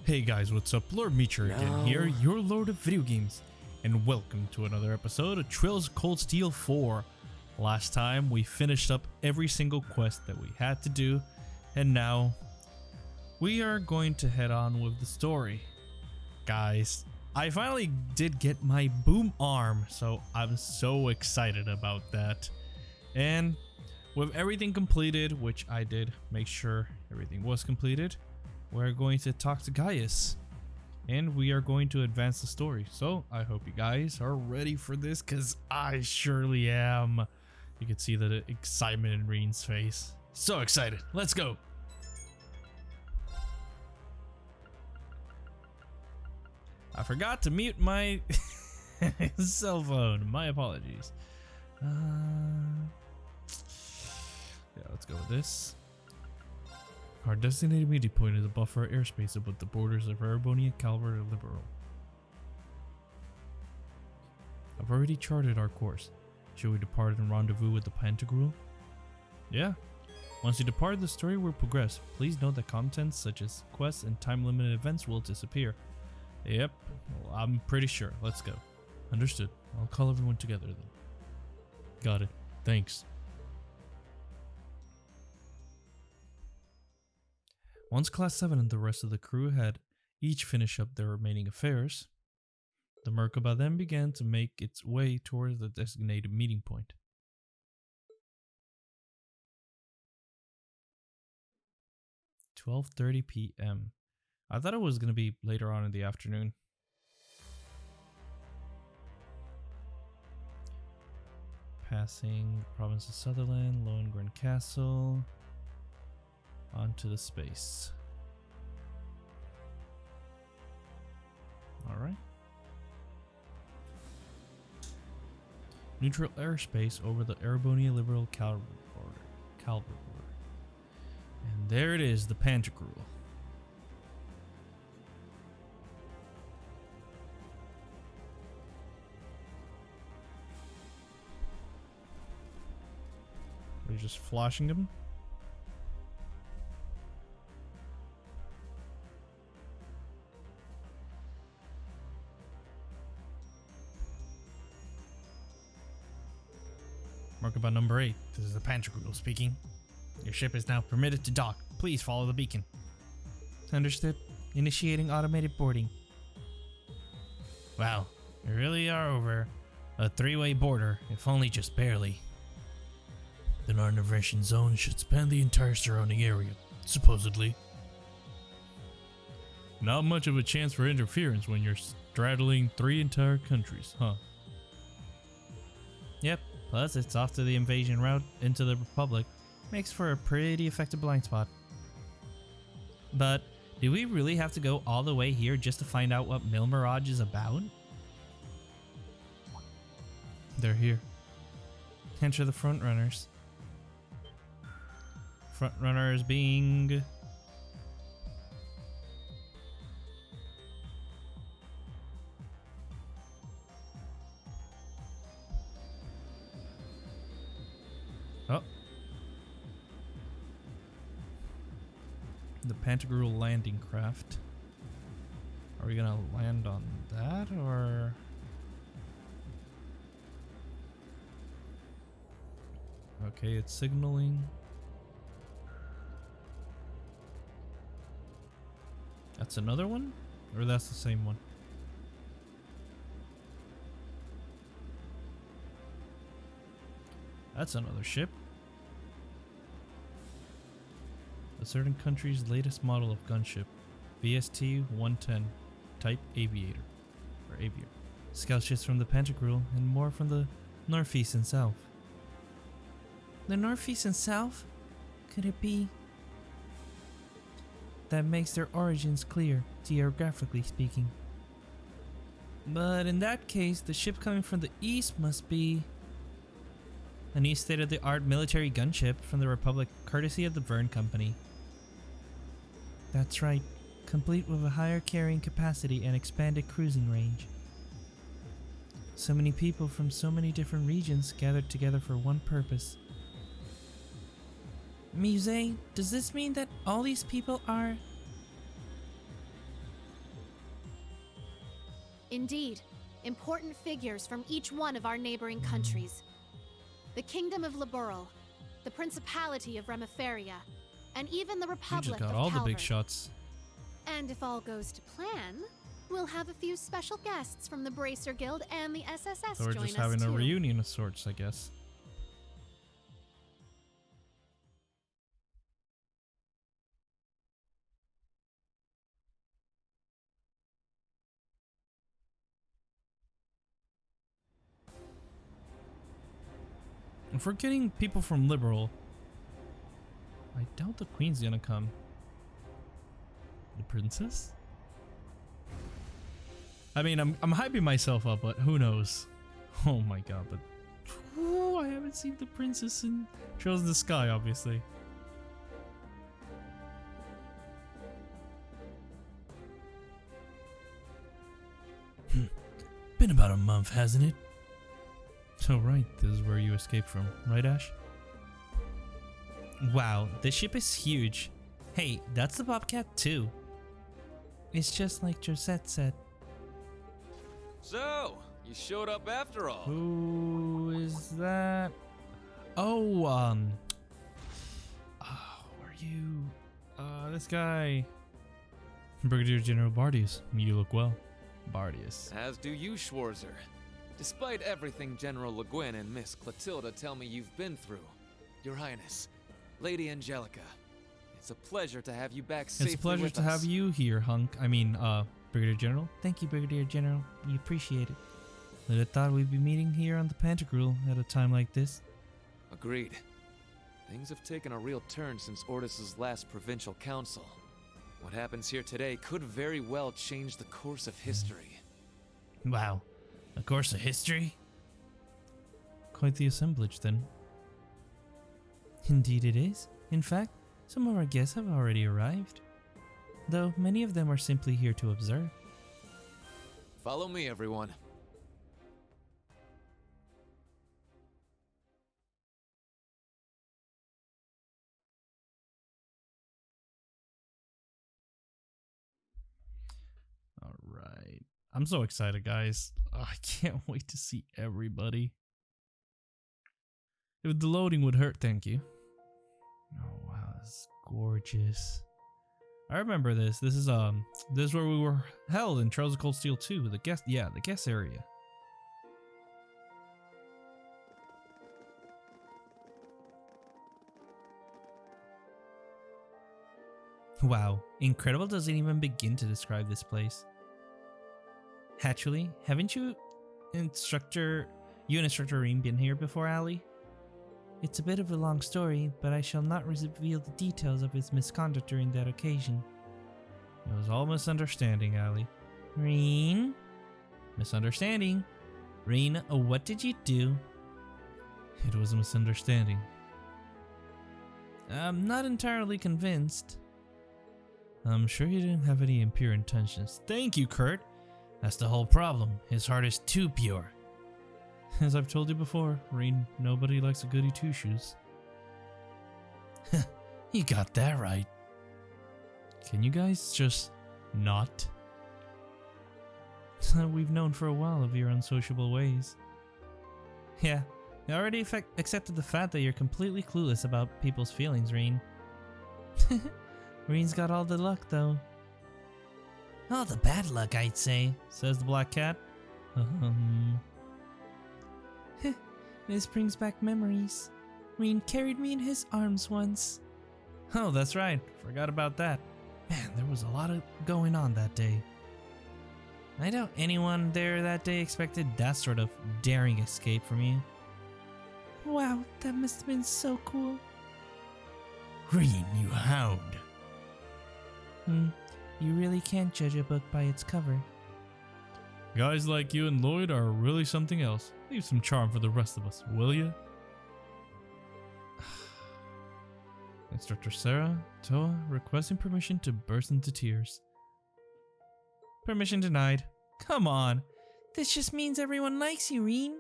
Hey guys, what's up? Lord Meacher again here, your Lord of Video Games, and welcome to another episode of Trails of Cold Steel 4. Last time we finished up every single quest that we had to do, and now we are going to head on with the story. Guys, I finally did get my boom arm, so I'm so excited about that. And with everything completed, which I did make sure everything was completed, we're going to talk to Gaius, and we are going to advance the story. So I hope you guys are ready for this, because I surely am. You can see the excitement in Reen's face. So excited. Let's go. I forgot to mute my cell phone. My apologies. Yeah, let's go with this. Our designated meeting point is a buffer airspace above the borders of Erebonia, Calvert, and Liberal. I've already charted our course. Should we depart and rendezvous with the Pantagruel? Yeah. Once you depart, the story will progress. Please note that contents such as quests and time-limited events will disappear. Yep, well, I'm pretty sure. Let's go. Understood. I'll call everyone together then. Got it. Thanks. Once Class 7 and the rest of the crew had each finished up their remaining affairs, the Merkaba then began to make its way towards the designated meeting point. "12:30 p.m. I thought it was going to be later on in the afternoon. Passing the province of Sutherland, Lohengrin Castle, onto the space. Alright. Neutral airspace over the Erebonia Liberal Calvert border. And there it is, the Pantagruel. Are you just flashing him? Merkaba number 8. This is the Pantagruel speaking. Your ship is now permitted to dock. Please follow the beacon. Understood. Initiating automated boarding. Wow, we really are over a three-way border, if only just barely. The non-intervention zone should span the entire surrounding area, supposedly. Not much of a chance for interference when you're straddling 3 entire countries, huh? Yep. Plus, it's off to the invasion route into the Republic. Makes for a pretty effective blind spot. But, do we really have to go all the way here just to find out what Mil Mirage is about? They're here. Enter the front runners. Front runners being... Oh. The Pantagruel landing craft. Are we gonna land on that, or... Okay, it's signaling. That's another one? Or that's the same one? That's another ship. A certain country's latest model of gunship. VST-110. Type Aviator. Or Aviator. Scout ships from the Pantagruel and more from the northeast and south. The northeast and south? Could it be? That makes their origins clear, geographically speaking. But in that case, the ship coming from the east must be... a new state-of-the-art military gunship from the Republic, courtesy of the Verne Company. That's right, complete with a higher carrying capacity and expanded cruising range. So many people from so many different regions gathered together for one purpose. Musée, does this mean that all these people are... Indeed, important figures from each one of our neighboring countries. The Kingdom of Liberal, the Principality of Remiferia, and even the You Republic just got of all the big Calvert. shots. And if all goes to plan, we'll have a few special guests from the Bracer Guild and the SSS So we're join just us having a too. reunion of sorts, I guess. If we're getting people from Liberal, I doubt the Queen's gonna come. The Princess? I mean, I'm hyping myself up, but who knows? Oh my god, but ooh, I haven't seen the Princess in Trails in the Sky, obviously. Been about a month, hasn't it? So right, this is where you escaped from, right Ash? Wow, the ship is huge. Hey, that's the Bobcat too. It's just like Josette said. So, you showed up after all. Who is that? Oh, are you, this guy. Brigadier General Bardius, you look well. Bardius. As do you, Schwarzer. Despite everything General Le Guin and Miss Clotilda tell me you've been through, Your Highness, Lady Angelica, it's a pleasure to have you back safely with us. It's a pleasure to have you here, Hunk. I mean, Brigadier General. Thank you, Brigadier General. We appreciate it. I'd have thought we'd be meeting here on the Pantagruel at a time like this. Agreed. Things have taken a real turn since Ordis's last provincial council. What happens here today could very well change the course of history. Wow. A course of history? Quite the assemblage, then. Indeed it is. In fact, some of our guests have already arrived. Though many of them are simply here to observe. Follow me, everyone. Alright. I'm so excited, guys. Oh, I can't wait to see everybody. If the loading would hurt, thank you. Oh wow, this is gorgeous. I remember this. This is where we were held in Trails of Cold Steel 2, the guest area. Wow, incredible doesn't even begin to describe this place. Actually, haven't you and Instructor Reem been here before, Ali? It's a bit of a long story, but I shall not reveal the details of his misconduct during that occasion. It was all misunderstanding, Ali. Reen? Misunderstanding. Reen, what did you do? It was a misunderstanding. I'm not entirely convinced. I'm sure he didn't have any impure intentions. Thank you, Kurt. That's the whole problem. His heart is too pure. As I've told you before, Reen, nobody likes a goody two-shoes. You got that right. Can you guys just not? We've known for a while of your unsociable ways. Yeah, I already accepted the fact that you're completely clueless about people's feelings, Reen. Reen's got all the luck, though. All the bad luck, I'd say, says the black cat. This brings back memories. Reen carried me in his arms once. Oh, that's right. Forgot about that. Man, there was a lot of going on that day. I doubt anyone there that day expected that sort of daring escape from you. Wow, that must have been so cool. Reen, you hound. You really can't judge a book by its cover. Guys like you and Lloyd are really something else. Leave some charm for the rest of us, will ya? Instructor Sarah, Toa, requesting permission to burst into tears. Permission denied. Come on. This just means everyone likes you, Reen.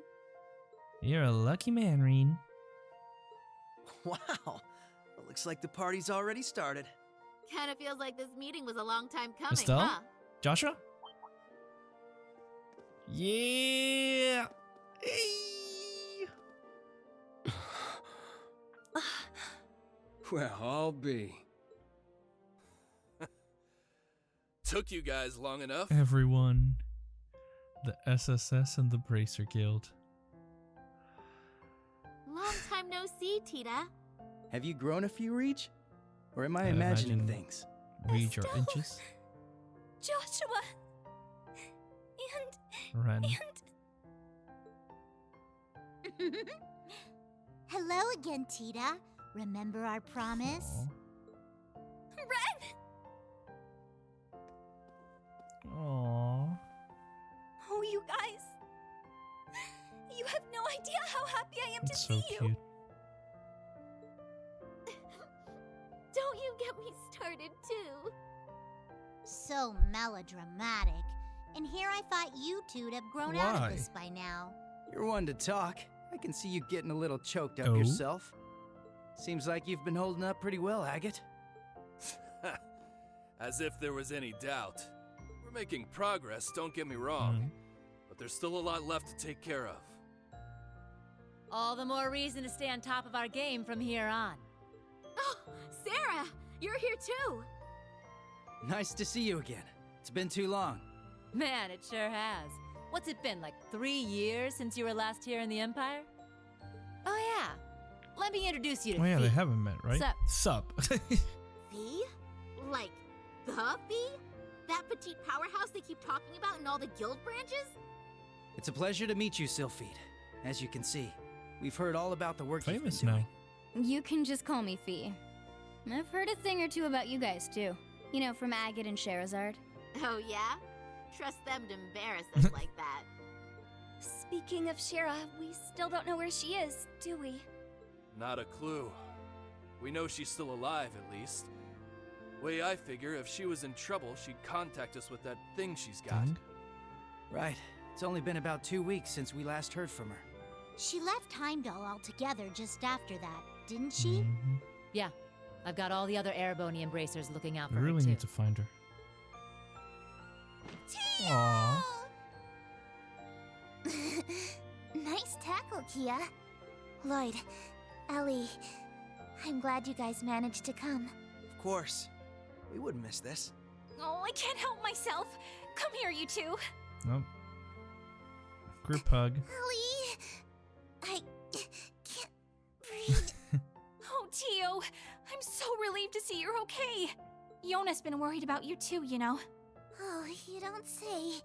You're a lucky man, Reen. Wow. It looks like the party's already started. Kinda feels like this meeting was a long time coming, Estelle? huh? Joshua? Yeah. Hey. Well, I'll be. Took you guys long enough. Everyone, the SSS and the Bracer Guild. Long time no see, Tita. Have you grown a few, Reach? Or am I I'd imagining imagine- things? Read your inches. Joshua. Ren. Hello again, Tita. Remember our promise? Aw. Ren! Aww. Oh, you guys. You have no idea how happy I am That's to so see you. cute. Don't you get me started, too. So melodramatic. And here I thought you two'd have grown out Why? of this by now. You're one to talk. I can see you getting a little choked up Oh? yourself. Seems like you've been holding up pretty well, Agate. As if there was any doubt. We're making progress, don't get me wrong. But there's still a lot left to take care of. All the more reason to stay on top of our game from here on. Oh, Sarah! You're here too! Nice to see you again. It's been too long. Man, it sure has. What's it been, like 3 years since you were last here in the Empire? Oh yeah, let me introduce you to Oh yeah, they Fee. haven't met, right? Sup. Fee? Like, the Fee? That petite powerhouse they keep talking about in all the guild branches? It's a pleasure to meet you, Sylphide. As you can see, we've heard all about the work Famous you've been now. doing. You can just call me Fee. I've heard a thing or two about you guys, too. You know, from Agate and Sherazard. Oh yeah? Trust them to embarrass us like that. Speaking of Shera, we still don't know where she is, do we? Not a clue. We know she's still alive, at least. Way I figure, if she was in trouble, she'd contact us with that thing she's got. Thing? Right. It's only been about 2 weeks since we last heard from her. She left Heimdall altogether just after that, didn't she? Mhm. Yeah, I've got all the other Erebony embracers looking out We for really her too. need to find her. Tio! Aww. Nice tackle, Kia. Lloyd, Ellie, I'm glad you guys managed to come. Of course. We wouldn't miss this. Oh, I can't help myself. Come here, you two. Nope. Group hug. Ellie, I can't breathe. Oh, Tio, I'm so relieved to see you're okay. Yona's been worried about you too, you know. Oh, you don't say.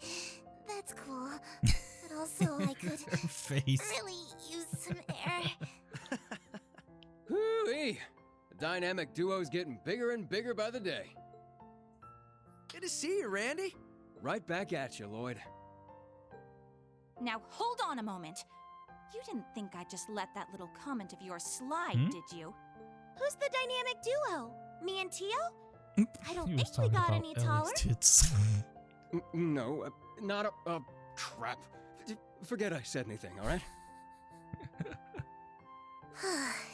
That's cool. But also, I could Her face. really use some air. Hoo-wee! The dynamic duo's getting bigger and bigger by the day. Good to see you, Randy. Right back at you, Lloyd. Now, hold on a moment. You didn't think I'd just let that little comment of yours slide, Hmm? did you? Who's the dynamic duo? Me and Tio? I don't He was think we talking got about any Ellie's taller. tits. No, not a crap. Forget I said anything, alright?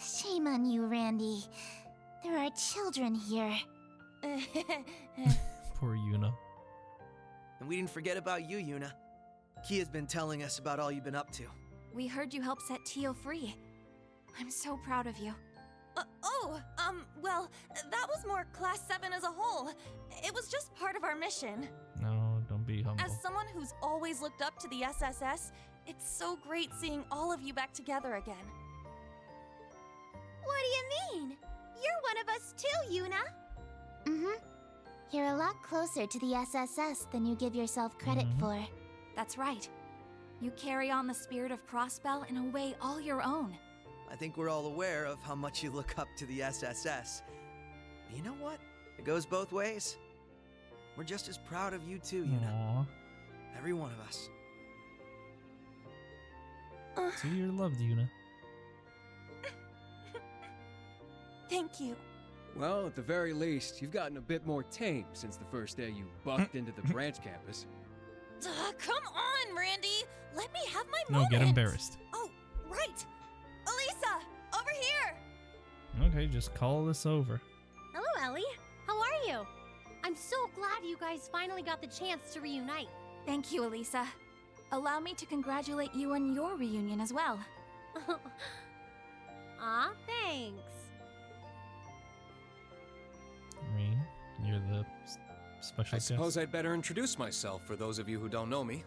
Shame on you, Randy. There are children here. Poor Yuna. And we didn't forget about you, Yuna. Kia's been telling us about all you've been up to. We heard you helped set Tio free. I'm so proud of you. Well, that was more Class 7 as a whole. It was just part of our mission. No, don't be humble. As someone who's always looked up to the SSS, it's so great seeing all of you back together again. What do you mean? You're one of us too, Yuna. Mm-hmm. You're a lot closer to the SSS than you give yourself credit for. That's right. You carry on the spirit of Crossbell in a way all your own. I think we're all aware of how much you look up to the SSS. But you know what? It goes both ways. We're just as proud of you too, Yuna. Aww. Every one of us. See, you're loved, Yuna. Thank you. Well, at the very least, you've gotten a bit more tame since the first day you bucked into the branch campus. Come on, Randy! Let me have my No, moment! get embarrassed. Oh, right! Elisa! Over here! Okay, just call this over. Hello, Ellie. How are you? I'm so glad you guys finally got the chance to reunite. Thank you, Elisa. allow me to congratulate you on your reunion as well. Aw, thanks. Rain, you're the special I guest. suppose I'd better introduce myself for those of you who don't know me.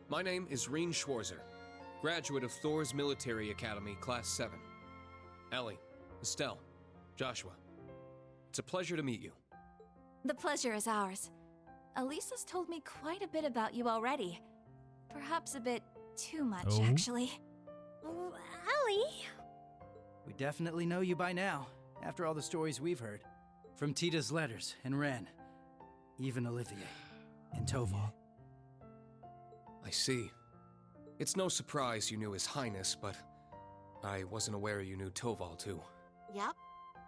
My name is Reen Schwarzer, graduate of Thor's Military Academy, Class 7. Ellie, Estelle, Joshua. It's a pleasure to meet you. The pleasure is ours. Elisa's told me quite a bit about you already. Perhaps a bit too much, Oh. actually. Allie? We definitely know you by now, after all the stories we've heard. From Tita's letters and Ren, even Olivier and Toval. I see. It's no surprise you knew His Highness, but I wasn't aware you knew Toval too. Yep.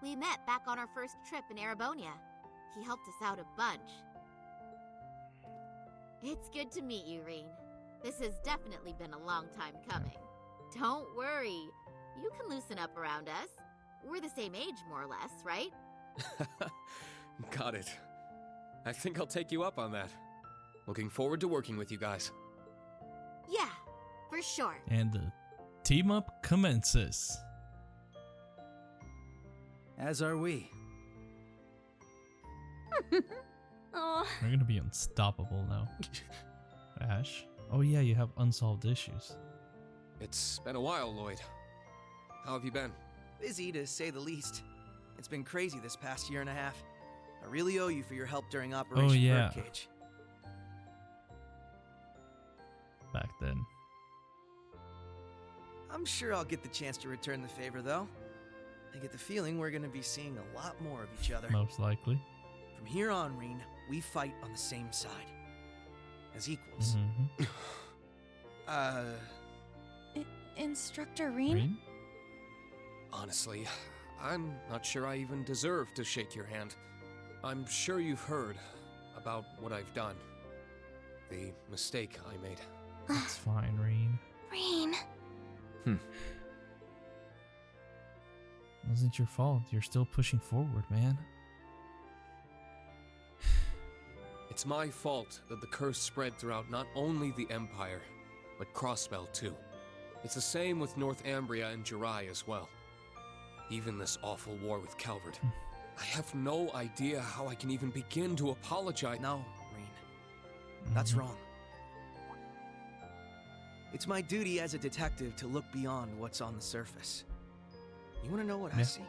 We met back on our first trip in Arabonia. He helped us out a bunch. It's good to meet you, Reen. This has definitely been a long time coming. Don't worry. You can loosen up around us. We're the same age, more or less, right? Got it. I think I'll take you up on that. Looking forward to working with you guys. Yeah, for sure. And the team up commences. As are we. Oh, We're gonna be unstoppable now. Ash? Oh yeah, you have unsolved issues. It's been a while, Lloyd. How have you been? Busy, to say the least. It's been crazy this past year and a half. I really owe you for your help during Operation yeah. Birdcage. Back then. I'm sure I'll get the chance to return the favor, though. I get the feeling we're going to be seeing a lot more of each other. Most likely. From here on, Reen, we fight on the same side. As equals. Mhm. Instructor Reen? Rain? Honestly, I'm not sure I even deserve to shake your hand. I'm sure you've heard about what I've done. The mistake I made. It's fine, Rain. Reen. It wasn't your fault. You're still pushing forward, man. It's my fault that the curse spread throughout not only the Empire, but Crossbell too. It's the same with North Ambria and Jirai as well. Even this awful war with Calvert. I have no idea how I can even begin to apologize. No, Reen. That's wrong. It's my duty as a detective to look beyond what's on the surface. You want to know what I see?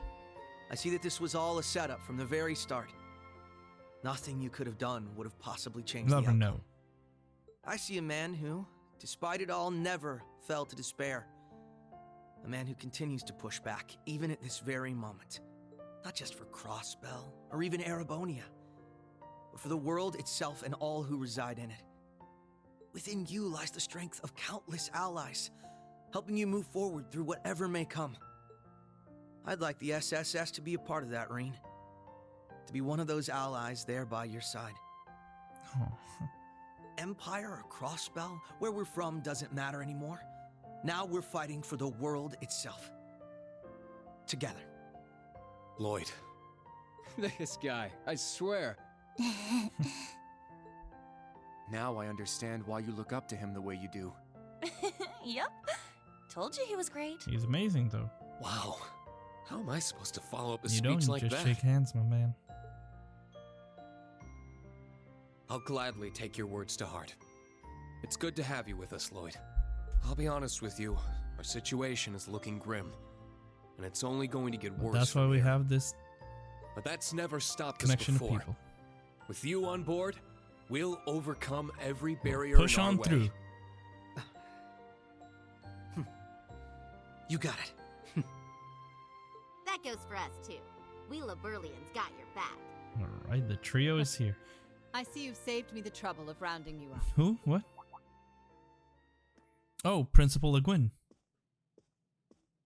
I see that this was all a setup from the very start. Nothing you could have done would have possibly changed the outcome. Never know. I see a man who, despite it all, never fell to despair. A man who continues to push back, even at this very moment. Not just for Crossbell, or even Arabonia, but for the world itself and all who reside in it. Within you lies the strength of countless allies, helping you move forward through whatever may come. I'd like the SSS to be a part of that, Reen. To be one of those allies there by your side. Oh. Empire or Crossbell, where we're from doesn't matter anymore. Now we're fighting for the world itself. Together. Lloyd. This guy, I swear. Now I understand why you look up to him the way you do. Yep. Told you he was great. He's amazing, though. Wow. How am I supposed to follow up a You speech don't like just that? shake hands, my man. I'll gladly take your words to heart. It's good to have you with us, Lloyd. I'll be honest with you, our situation is looking grim, and it's only going to get worse. That's why from we here. have this But that's never stopped us connection to before. people. With you on board, we'll overcome every barrier Push in our on way. through. You got it. that goes for us too. We Laburlians got your back. Alright, the trio is here. I see you've saved me the trouble of rounding you up. Who? What? Oh, Principal Le Guin.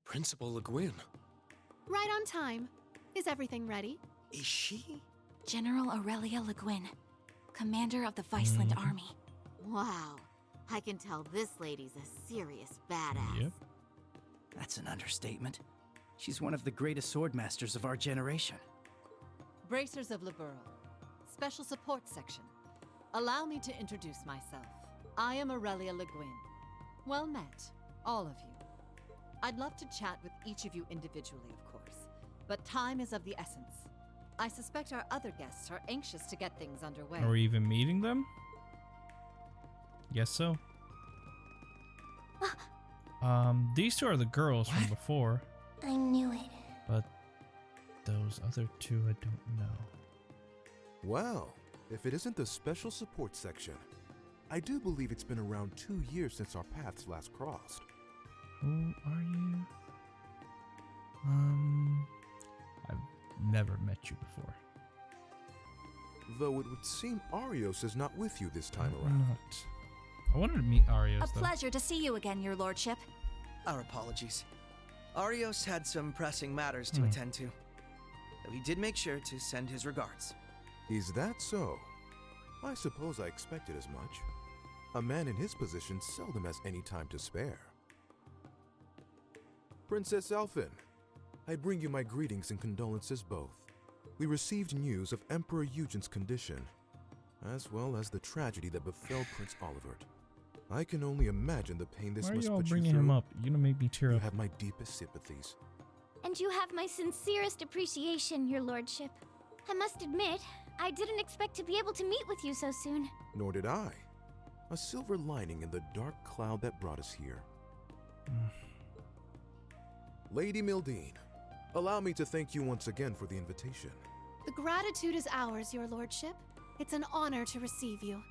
Principal Le Guin. Right on time. Is everything ready? Is she? General Aurelia Le Guin, commander of the Viceland Army. Wow. I can tell this lady's a serious badass. Yep. That's an understatement. She's one of the greatest swordmasters of our generation. Bracers of Liberl. Special Support Section. Allow me to introduce myself. I am Aurelia Le Guin. Well met, all of you. I'd love to chat with each of you individually, of course, but time is of the essence. I suspect our other guests are anxious to get things underway. Are we even meeting them? Guess so. These two are the girls from before. I knew it. But those other two, I don't know. Well, if it isn't the special support section, I do believe it's been around 2 years since our paths last crossed. Who are you? I've never met you before. Though it would seem Arios is not with you this time Why around. not? I wanted to meet Arios, A though. pleasure to see you again, your lordship. Our apologies. Arios had some pressing matters to attend to, though he did make sure to send his regards. Is that so? I suppose I expected as much. A man in his position seldom has any time to spare. Princess Elphin, I bring you my greetings and condolences both. We received news of Emperor Eugen's condition, as well as the tragedy that befell Prince Olivert. I can only imagine the pain this Why are must you all put you bringing through. him up? You're gonna make me tear You up. have my deepest sympathies. And you have my sincerest appreciation, your lordship. I must admit, I didn't expect to be able to meet with you so soon. Nor did I. A silver lining in the dark cloud that brought us here. Lady Mildine, allow me to thank you once again for the invitation. The gratitude is ours, your lordship. It's an honor to receive you.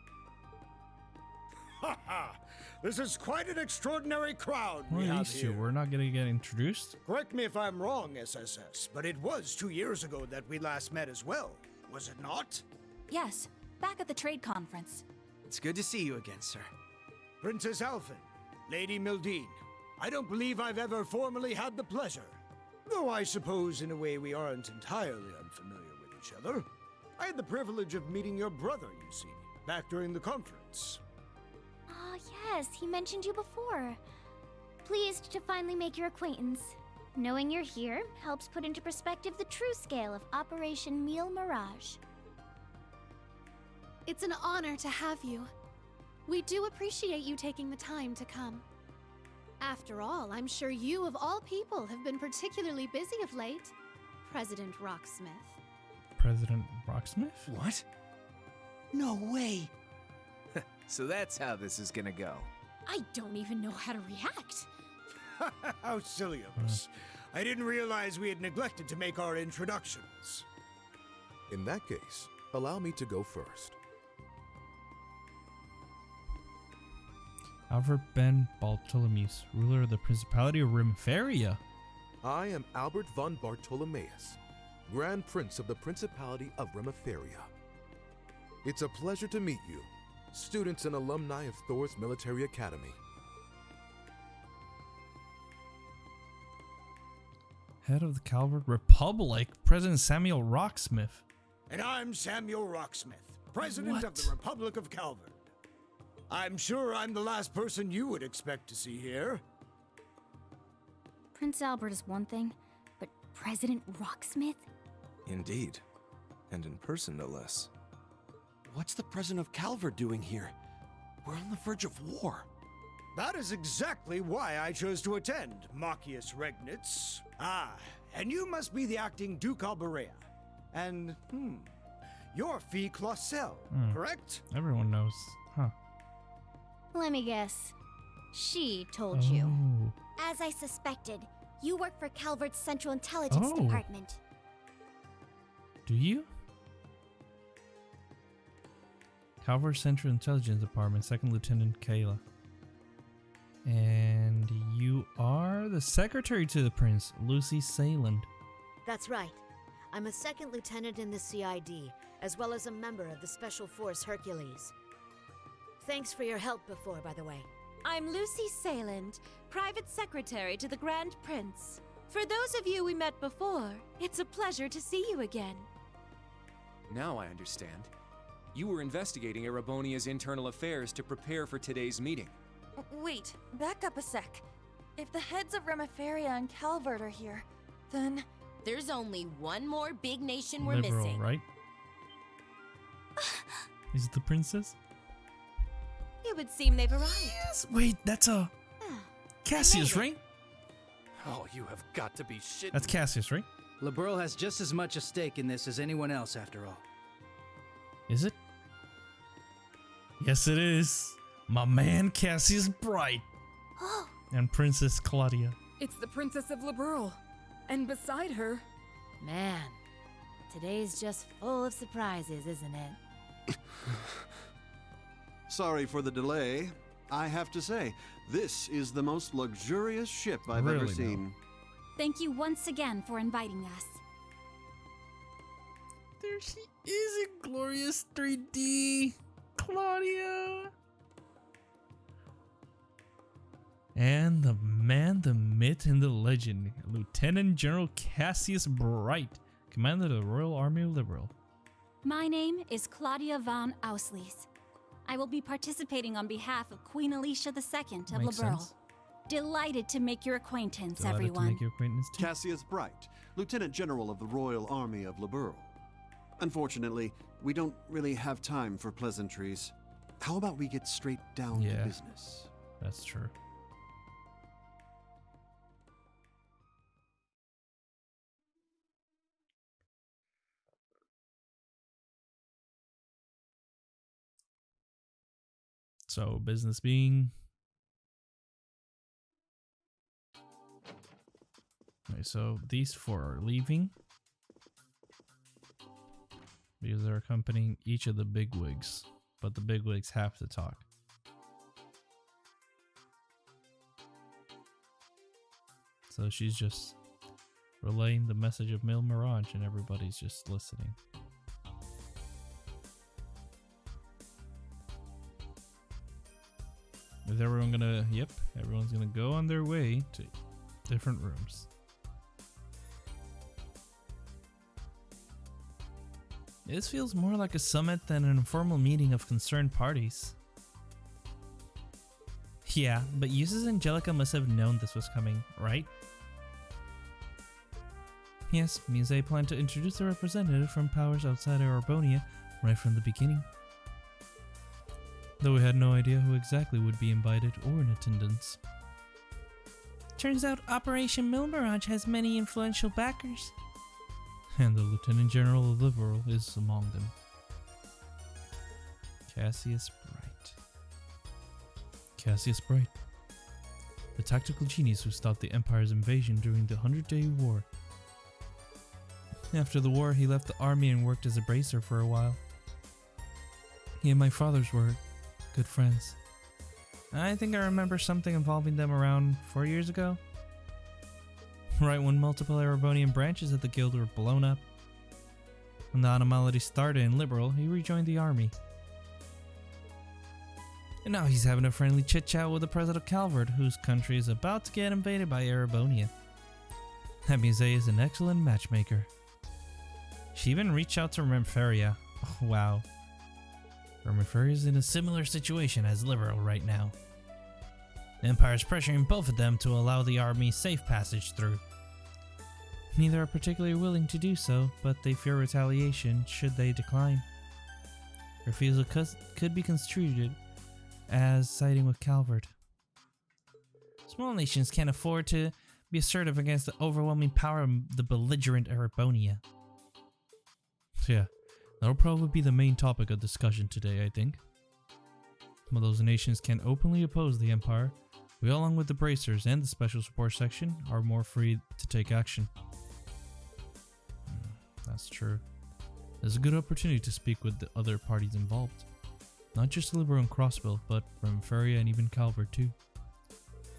Ha ha! This is quite an extraordinary crowd Who we are have these two? here. We're not gonna get introduced? Correct me if I'm wrong, SSS, but it was 2 years ago that we last met as well, was it not? Yes, back at the trade conference. It's good to see you again, sir. Princess Alphin, Lady Mildine, I don't believe I've ever formally had the pleasure. Though I suppose in a way we aren't entirely unfamiliar with each other. I had the privilege of meeting your brother, you see, back during the conference. Ah, yes, he mentioned you before. Pleased to finally make your acquaintance. Knowing you're here helps put into perspective the true scale of Operation Meal Mirage. It's an honor to have you. We do appreciate you taking the time to come. After all, I'm sure you, of all people, have been particularly busy of late. President Rocksmith. President Rocksmith? What? No way! So that's how this is gonna go. I don't even know how to react. How silly of us. I didn't realize we had neglected to make our introductions. In that case, allow me to go first. Albert Ben Bartolomeus, ruler of the Principality of Rimferia. I am Albert von Bartolomeus, Grand Prince of the Principality of Remiferia. It's a pleasure to meet you, students and alumni of Thor's Military Academy. Head of the Calvert Republic, President Samuel Rocksmith. And I'm Samuel Rocksmith, President of the Republic of Calvert. I'm sure I'm the last person you would expect to see here. Prince Albert is one thing, but President Rocksmith? Indeed. And in person, no less. What's the President of Calvert doing here? We're on the verge of war. That is exactly why I chose to attend, Machius Regnitz. Ah, and you must be the acting Duke Alberea. And, you're Fee Clausel, correct? Everyone knows, huh? Let me guess. She told you. As I suspected, you work for Calvert's Central Intelligence Department. Do you? Calvert Central Intelligence Department, Second Lieutenant Kayla. And you are the secretary to the Prince, Lucy Sayland. That's right. I'm a second lieutenant in the CID, as well as a member of the Special Force Hercules. Thanks for your help before, by the way. I'm Lucy Sayland, private secretary to the Grand Prince. For those of you we met before, it's a pleasure to see you again. Now I understand. You were investigating Erebonia's internal affairs to prepare for today's meeting. Wait, back up a sec. If the heads of Remiferia and Calvert are here, then... There's only one more big nation we're Liberal, missing. right? Is it the princess? It would seem they've arrived. Yes, wait, that's a Cassius, right? Oh, you have got to be shitting. That's Cassius, right? Liberl has just as much a stake in this as anyone else, after all. Is it? Yes, it is. My man Cassius Bright. And Princess Claudia. It's the Princess of Liberl. And beside her... Man, today's just full of surprises, isn't it? Sorry for the delay. I have to say, this is the most luxurious ship I've ever seen. Thank you once again for inviting us. There she is in glorious 3D. Claudia. And the man, the myth, and the legend, Lieutenant General Cassius Bright, commander of the Royal Army of Liberl. My name is Claudia von Auslies. I will be participating on behalf of Queen Alicia II of Makes Liberl. sense. Delighted to make your acquaintance, Delighted everyone. to make your acquaintance too. Cassius Bright, Lieutenant General of the Royal Army of Liberl. Unfortunately, we don't really have time for pleasantries. How about we get straight down to business? That's true. So, business being... Okay, so these four are leaving. Because they're accompanying each of the bigwigs. But the bigwigs have to talk. So she's just relaying the message of Mil Mirage and everybody's just listening. Is everyone gonna... Yep, everyone's gonna go on their way to different rooms. This feels more like a summit than an informal meeting of concerned parties. Yeah, but Yusa's Angelica must have known this was coming, right? Yes, Mise planned to introduce a representative from powers outside Arabonia right from the beginning. Though we had no idea who exactly would be invited or in attendance. Turns out Operation Milmirage has many influential backers. And the Lieutenant General of Liberl is among them. Cassius Bright. Cassius Bright. The tactical genius who stopped the Empire's invasion during the 100-Day War. After the war, he left the army and worked as a bracer for a while. He and my fathers were good friends. I think I remember something involving them around 4 years ago. Right when multiple Erebonian branches of the guild were blown up. When the anomaly started in Liberl, he rejoined the army. And now he's having a friendly chit-chat with the President Calvert, whose country is about to get invaded by Erebonia. That Mise is an excellent matchmaker. She even reached out to Remferia. Oh, wow. Remferia is in a similar situation as Liberl right now. The Empire is pressuring both of them to allow the army safe passage through. Neither are particularly willing to do so, but they fear retaliation should they decline. Refusal could be construed as siding with Calvert. Small nations can't afford to be assertive against the overwhelming power of the belligerent Erebonia. So yeah, that'll probably be the main topic of discussion today, I think. While those nations can openly oppose the Empire, we, along with the Bracers and the Special Support Section, are more free to take action. That's true. There's a good opportunity to speak with the other parties involved. Not just Liberl and Crossbill, but Remferia and even Calvert too.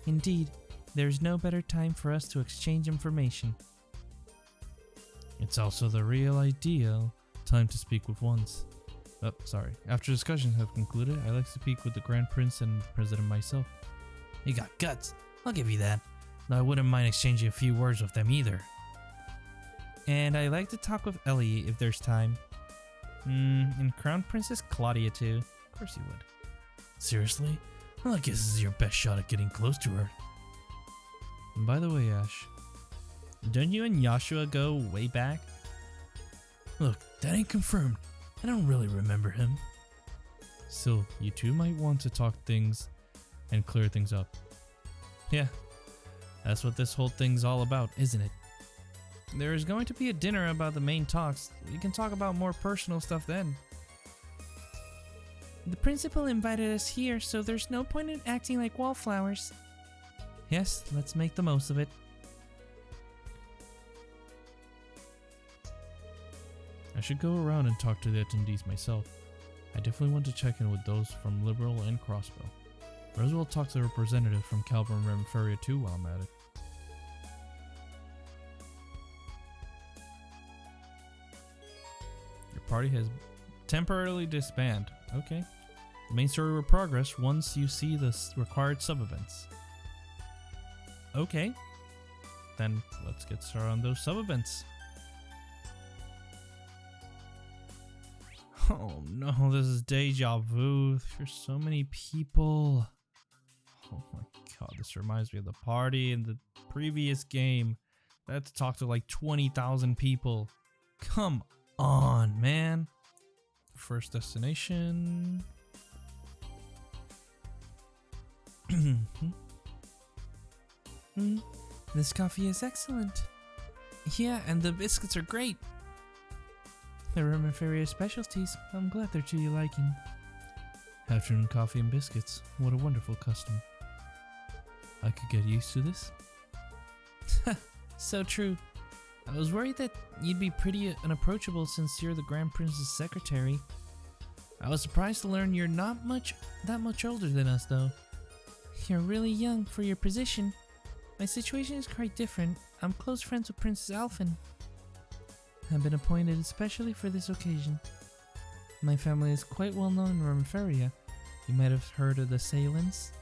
Indeed, there's no better time for us to exchange information. It's also the real ideal time to speak with ones. Oh, sorry. After discussions have concluded, I like to speak with the Grand Prince and the President myself. You got guts, I'll give you that. Though I wouldn't mind exchanging a few words with them either. And I like to talk with Ellie if there's time. And Crown Princess Claudia too. Of course you would. Seriously? Well, I guess this is your best shot at getting close to her. And by the way, Ash, don't you and Yashua go way back? Look, that ain't confirmed. I don't really remember him. Still, you two might want to talk things and clear things up. Yeah, that's what this whole thing's all about, isn't it? There is going to be a dinner about the main talks. We can talk about more personal stuff then. The principal invited us here, so there's no point in acting like wallflowers. Yes, let's make the most of it. I should go around and talk to the attendees myself. I definitely want to check in with those from Liberal and Crossbell. Might as well talk to the representative from Calvin and Remiferia too while I'm at it. Your party has temporarily disbanded. Okay. The main story will progress once you see the required sub-events. Okay. Then let's get started on those sub-events. Oh no, this is deja vu. There's so many people. Oh my god, this reminds me of the party in the previous game. I had to talk to like 20,000 people. Come on, man. First destination. This coffee is excellent. Yeah, and the biscuits are great. They're Remiferia specialties. I'm glad they're to your liking. Afternoon coffee and biscuits. What a wonderful custom. I could get used to this. So true. I was worried that you'd be pretty unapproachable since you're the Grand Prince's secretary. I was surprised to learn you're not that much older than us, though. You're really young for your position. My situation is quite different. I'm close friends with Princess Alphen. I've been appointed especially for this occasion. My family is quite well known in Remiferia. You might have heard of the Salins.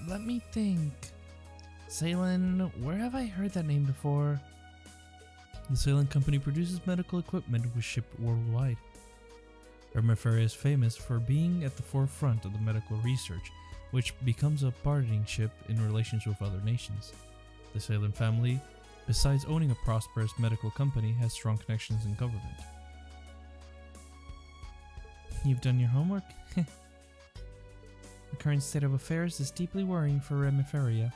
Let me think. Salin, where have I heard that name before? The Salin company produces medical equipment which is shipped worldwide. Remiferia is famous for being at the forefront of the medical research, which becomes a bargaining chip in relations with other nations. The Salin family, besides owning a prosperous medical company, has strong connections in government. You've done your homework? The current state of affairs is deeply worrying for Remiferia.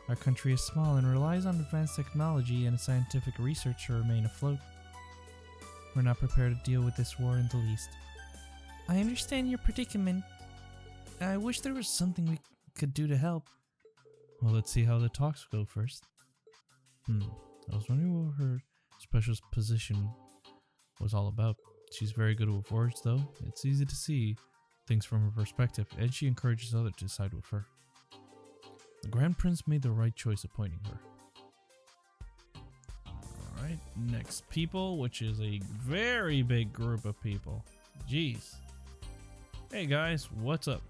Our country is small and relies on advanced technology and scientific research to remain afloat. We're not prepared to deal with this war in the least. I understand your predicament. I wish there was something we could do to help. Well, let's see how the talks go first. I was wondering what her special position was all about. She's very good with words, though. It's easy to see things from her perspective, and she encourages others to side with her. The Grand Prince made the right choice appointing her. Alright, next people, which is a very big group of people. Jeez. Hey guys, what's up?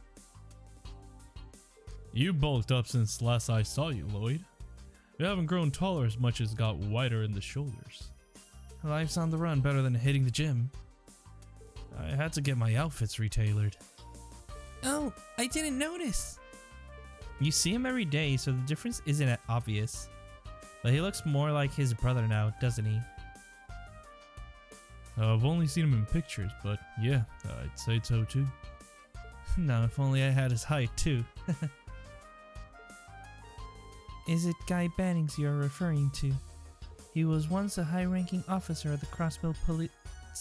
You bulked up since last I saw you, Lloyd. You haven't grown taller as much as got wider in the shoulders. Life's on the run better than hitting the gym. I had to get my outfits retailored. Oh, I didn't notice. You see him every day, so the difference isn't that obvious. But he looks more like his brother now, doesn't he? I've only seen him in pictures, but yeah, I'd say so too. Now, if only I had his height too. Is it Guy Bannings you're referring to? He was once a high-ranking officer of the Crossbell Police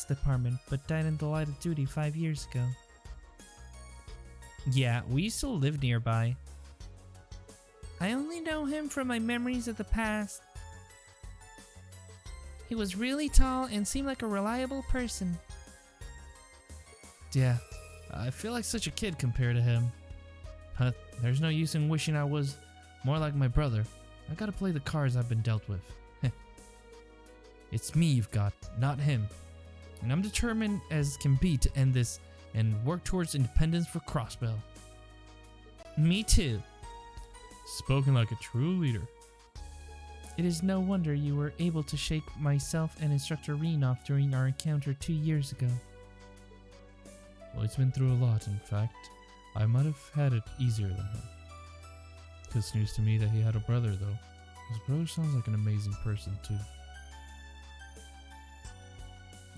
Department, but died in the light of duty 5 years ago. Yeah, we used to live nearby. I only know him from my memories of the past. He was really tall and seemed like a reliable person. Yeah, I feel like such a kid compared to him. But there's no use in wishing I was more like my brother. I gotta play the cards I've been dealt with. It's me you've got, not him. And I'm determined as can be to end this and work towards independence for Crossbell. Me too. Spoken like a true leader. It is no wonder you were able to shake myself and Instructor Reen off during our encounter 2 years ago. Well, he's been through a lot, in fact. I might have had it easier than him. It's news to me that he had a brother, though. His brother sounds like an amazing person, too.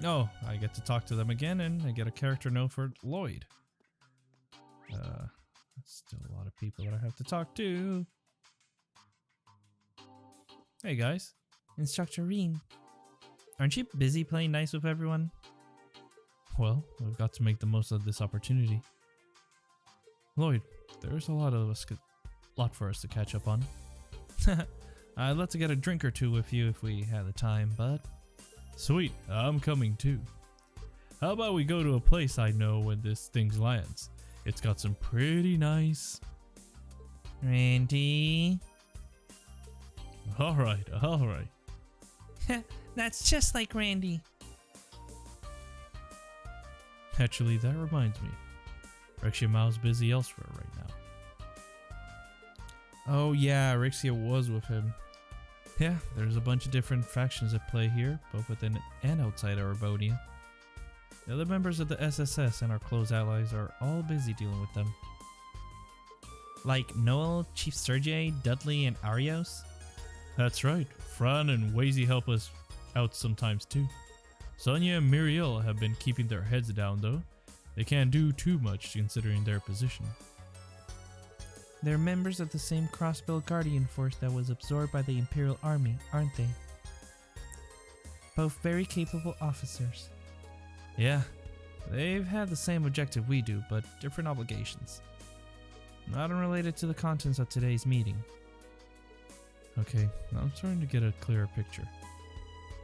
Oh, I get to talk to them again, and I get a character note for Lloyd. That's still a lot of people that I have to talk to. Hey guys, Instructor Reen. Aren't you busy playing nice with everyone? Well, we've got to make the most of this opportunity. Lloyd, there's a lot for us to catch up on. I'd love to get a drink or two with you if we had the time, but... Sweet, I'm coming too. How about we go to a place I know when this thing lands? It's got some pretty nice... Randy? Alright. That's just like Randy. Actually, that reminds me. Rixia Mao's busy elsewhere right now. Oh yeah, Rixia was with him. Yeah, there's a bunch of different factions at play here, both within and outside Arabonia. The other members of the SSS and our close allies are all busy dealing with them. Like Noel, Chief Sergei, Dudley, and Arios? That's right, Fran and Wazy help us out sometimes too. Sonia and Muriel have been keeping their heads down though. They can't do too much considering their position. They're members of the same Crossbell Guardian force that was absorbed by the Imperial Army, aren't they? Both very capable officers. Yeah, they've had the same objective we do, but different obligations. Not unrelated to the contents of today's meeting. Okay, I'm starting to get a clearer picture.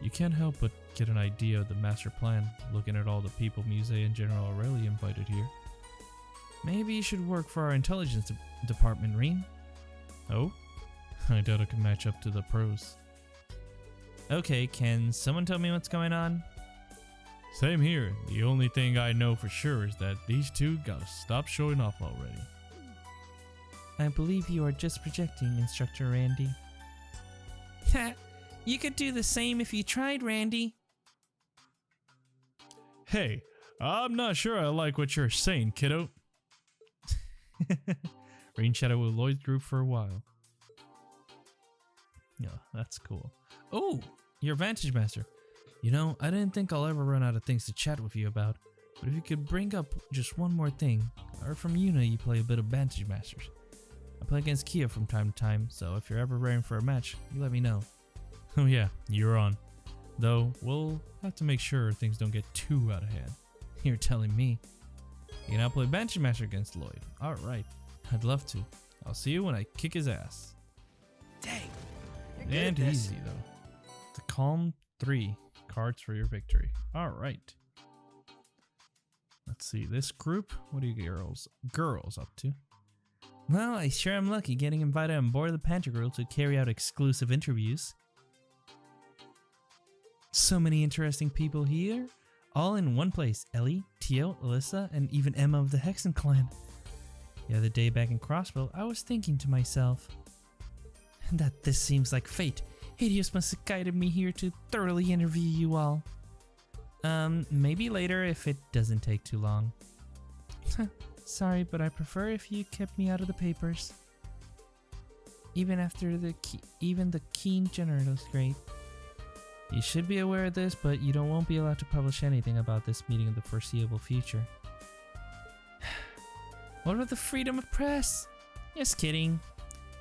You can't help but get an idea of the master plan, looking at all the people Muse and General Aurelia invited here. Maybe you should work for our intelligence department, Reen. Oh? I doubt I can match up to the pros. Okay, can someone tell me what's going on? Same here. The only thing I know for sure is that these two gotta stop showing off already. I believe you are just projecting, Instructor Randy. You could do the same if you tried, Randy. Hey, I'm not sure I like what you're saying, kiddo. Rain Shadow with Lloyd's group for a while. Yeah, that's cool. Oh, you're Vantage Master. You know, I didn't think I'll ever run out of things to chat with you about, but if you could bring up just one more thing. I heard from Yuna you play a bit of Vantage Masters. I play against Kia from time to time, so if you're ever raring for a match, you let me know. Oh yeah, you're on. Though, we'll have to make sure things don't get too out of hand. You're telling me. You now play Vantage Master against Lloyd. Alright, I'd love to. I'll see you when I kick his ass. Dang. And easy though. The Calm 3 cards for your victory. Alright. Let's see, this group, what are you girls up to? Well, I sure am lucky getting invited on board the Pantagruel to carry out exclusive interviews. So many interesting people here, all in one place. Ellie, Tio, Alyssa, and even Emma of the Hexen clan. The other day back in Crossbell, I was thinking to myself that this seems like fate. Hideous must have guided me here to thoroughly interview you all. Maybe later if it doesn't take too long. Sorry, but I prefer if you kept me out of the papers. Even after the keen journalist grade. You should be aware of this, but you won't be allowed to publish anything about this meeting in the foreseeable future. What about the freedom of press? Just kidding.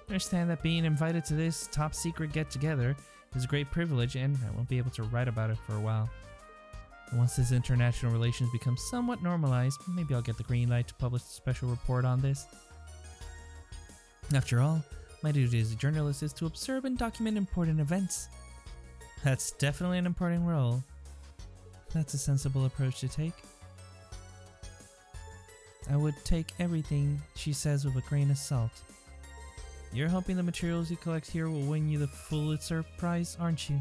Understand that being invited to this top secret get-together is a great privilege, and I won't be able to write about it for a while. Once this international relations become somewhat normalized, maybe I'll get the green light to publish a special report on this. After all, my duty as a journalist is to observe and document important events. That's definitely an important role. That's a sensible approach to take. I would take everything she says with a grain of salt. You're hoping the materials you collect here will win you the Pulitzer Prize, aren't you?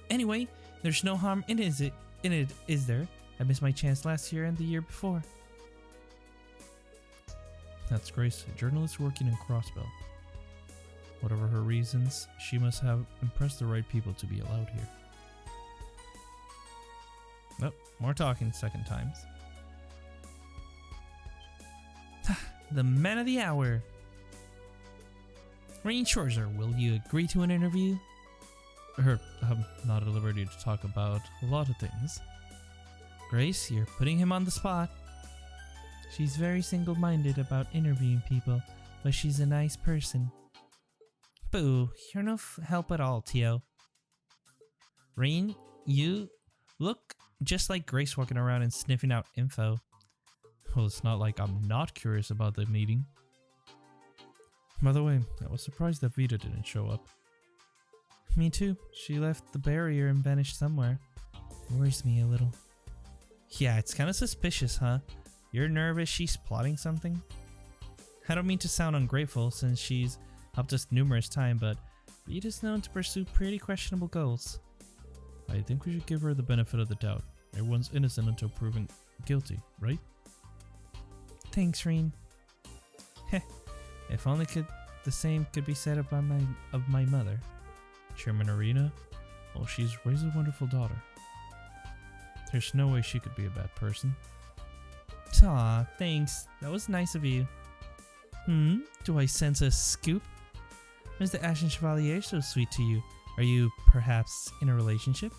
Anyway, there's no harm in it, is there? I missed my chance last year and the year before. That's Grace, a journalist working in Crossbell. Whatever her reasons, she must have impressed the right people to be allowed here. Oh, more talking second times. The man of the hour. Rain Shorzer, will you agree to an interview? I'm not at liberty to talk about a lot of things. Grace, you're putting him on the spot. She's very single-minded about interviewing people, but she's a nice person. Boo, you're no help at all, Tio. Rain, you look just like Grace walking around and sniffing out info. Well, it's not like I'm not curious about the meeting. By the way, I was surprised that Vita didn't show up. Me too. She left the barrier and vanished somewhere. Worries me a little. Yeah, it's kind of suspicious, huh? You're nervous she's plotting something? I don't mean to sound ungrateful since she's helped us numerous times, but Vita's known to pursue pretty questionable goals. I think we should give her the benefit of the doubt. Everyone's innocent until proven guilty, right? Thanks, Reen. Heh, if only the same could be said about my mother. Chairman Arena? Well, she's raised a wonderful daughter. There's no way she could be a bad person. Aw, thanks. That was nice of you. Do I sense a scoop? Why's the Ashen Chevalier so sweet to you? Are you perhaps in a relationship?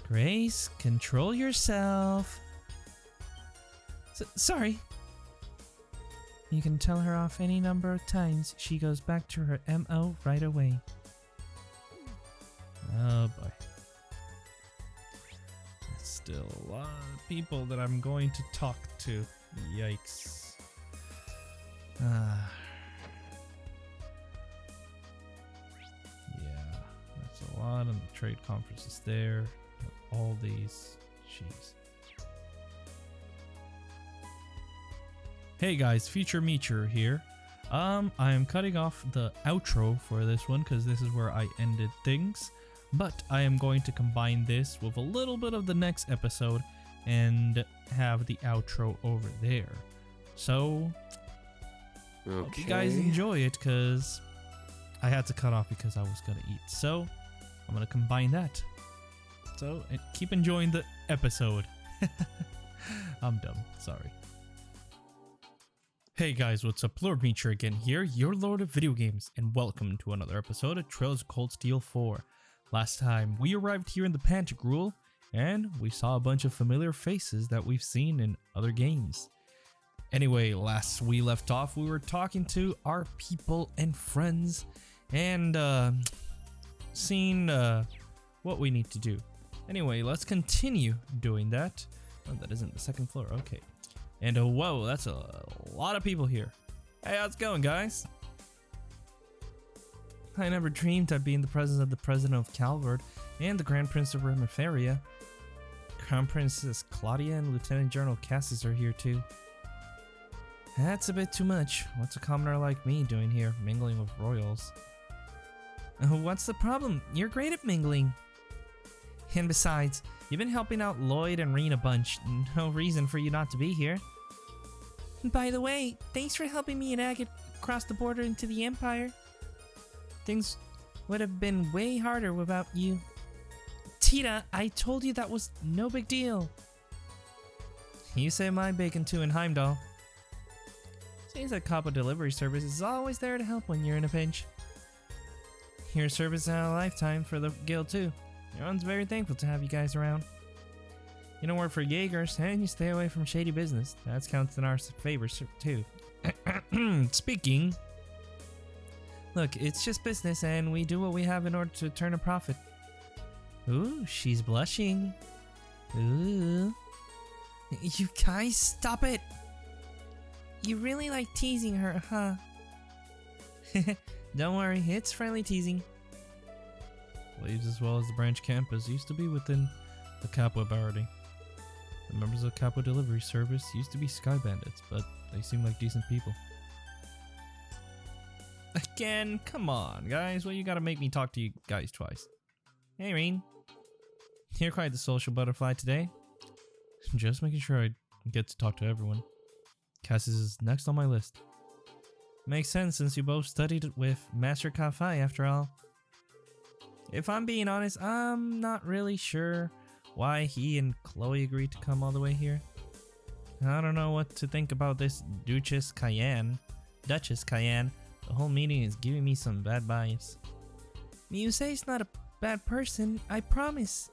Grace, control yourself. Sorry. You can tell her off any number of times. She goes back to her MO right away. Oh boy. That's still a lot of people that I'm going to talk to. Yikes. Yeah, that's a lot, and the trade conference is there. All these. Jeez. Hey guys, Future Meacher here. I am cutting off the outro for this one because this is where I ended things. But I am going to combine this with a little bit of the next episode and have the outro over there. So, hope you guys enjoy it because I had to cut off because I was going to eat. So, I'm going to combine that. So, keep enjoying the episode. I'm dumb. Sorry. Hey guys, what's up? Lord Meacher again here, your Lord of Video Games, and welcome to another episode of Trails of Cold Steel 4. Last time, we arrived here in the Pantagruel, and we saw a bunch of familiar faces that we've seen in other games. Anyway, last we left off, we were talking to our people and friends, and seeing what we need to do. Anyway, let's continue doing that. Oh, that isn't the second floor, okay. And whoa, that's a lot of people here. Hey, how's it going, guys? I never dreamed I'd be in the presence of the President of Calvard and the Grand Prince of Remiferia. Crown Princess Claudia and Lieutenant General Cassis are here too. That's a bit too much. What's a commoner like me doing here, mingling with royals? What's the problem? You're great at mingling. And besides, you've been helping out Lloyd and Reen a bunch. No reason for you not to be here. By the way, thanks for helping me and Agate cross the border into the Empire. Things would have been way harder without you. Tita, I told you that was no big deal. You say my bacon too in Heimdall. Seems like Capo Delivery Service is always there to help when you're in a pinch. Your service had a lifetime for the guild too. Everyone's very thankful to have you guys around. You don't work for Jaegers, and you stay away from shady business. That counts in our favor too. Speaking. Look, it's just business, and we do what we have in order to turn a profit. Ooh, she's blushing. Ooh. You guys, stop it! You really like teasing her, huh? Don't worry, it's friendly teasing. Leaves as well as the branch campus used to be within the Capo Barony. The members of the Capo Delivery Service used to be Sky Bandits, but they seem like decent people. Again, come on, guys. Well, you gotta make me talk to you guys twice. Hey, Reen. You're quite the social butterfly today. Just making sure I get to talk to everyone. Cassis is next on my list. Makes sense since you both studied with Master Kafai after all. If I'm being honest, I'm not really sure why he and Chloe agreed to come all the way here. I don't know what to think about this Duchess Cayenne. The whole meeting is giving me some bad vibes. You say it's not a bad person, I promise.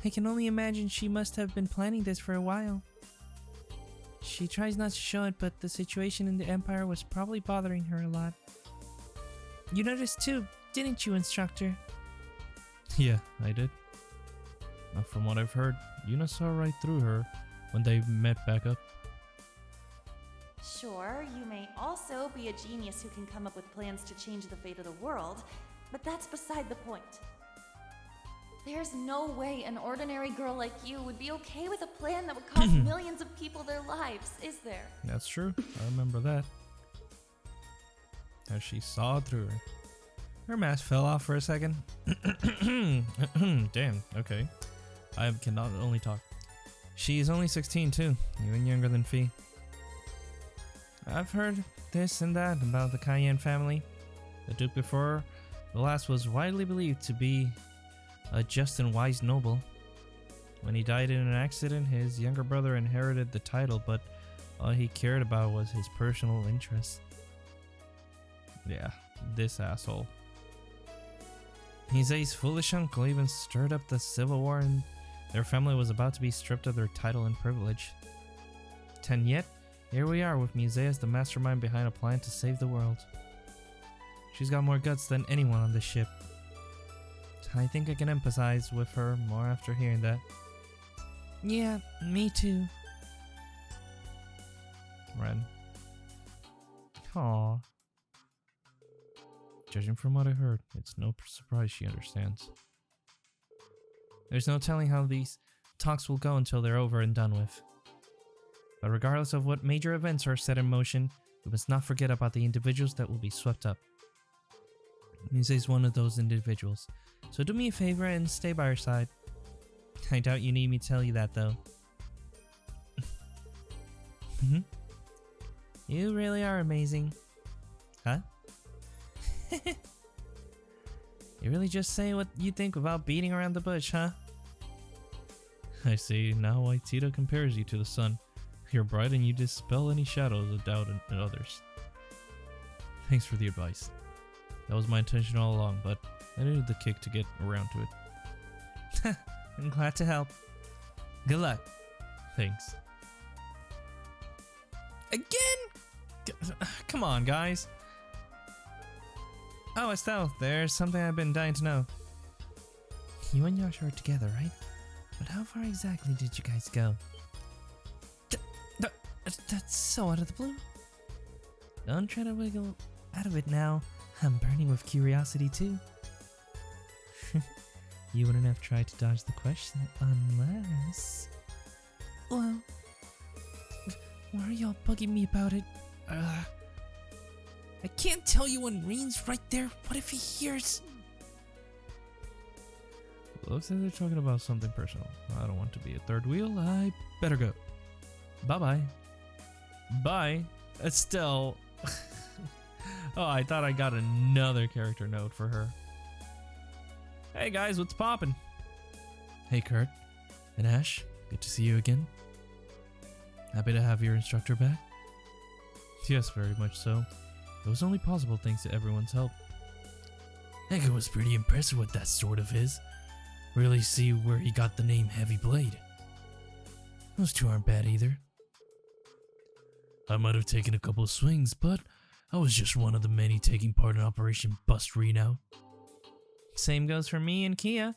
I can only imagine she must have been planning this for a while. She tries not to show it, but the situation in the Empire was probably bothering her a lot. You noticed too, didn't you, Instructor? Yeah, I did. From what I've heard, Yuna saw right through her when they met back up. Sure, you may also be a genius who can come up with plans to change the fate of the world, but that's beside the point. There's no way an ordinary girl like you would be okay with a plan that would cost millions of people their lives, is there? That's true. I remember that. As she saw through her. Her mask fell off for a second. Damn, okay. I cannot only talk. She's only 16 too, even younger than Fee. I've heard this and that about the Cayenne family. The Duke before her, the last was widely believed to be a just and wise noble. When he died in an accident, his younger brother inherited the title, but all he cared about was his personal interests. Yeah, this asshole. Hisei's foolish uncle even stirred up the civil war, and their family was about to be stripped of their title and privilege. And yet, here we are with Mise as the mastermind behind a plan to save the world. She's got more guts than anyone on this ship. I think I can empathize with her more after hearing that. Yeah, me too. Ren. Aww. Judging from what I heard, it's no surprise she understands. There's no telling how these talks will go until they're over and done with. But regardless of what major events are set in motion, we must not forget about the individuals that will be swept up. Mise's one of those individuals, so do me a favor and stay by her side. I doubt you need me to tell you that, though. You really are amazing. Huh? You really just say what you think without beating around the bush, huh? I see now why Tito compares you to the sun. You're bright and you dispel any shadows of doubt in others. Thanks for the advice. That was my intention all along, but I needed the kick to get around to it. I'm glad to help. Good luck. Thanks. Again? Come on, guys. Oh, Estelle, there's something I've been dying to know. You and Yasha are together, right? But how far exactly did you guys go? That's so out of the blue. Don't try to wiggle out of it now. I'm burning with curiosity too. You wouldn't have tried to dodge the question unless... Well... Why are y'all bugging me about it? I can't tell you when Reen's right there. What if he hears? Looks like they're talking about something personal. I don't want to be a third wheel. I better go. Bye-bye. Bye. Estelle. Oh, I thought I got another character note for her. Hey guys, what's poppin'? Hey Kurt. And Ash. Good to see you again. Happy to have your instructor back? Yes, very much so. It was only possible thanks to everyone's help. Ega was pretty impressive with that sword of his. Really see where he got the name Heavy Blade. Those two aren't bad either. I might have taken a couple of swings, but I was just one of the many taking part in Operation Bust Reen out. Same goes for me and Kia.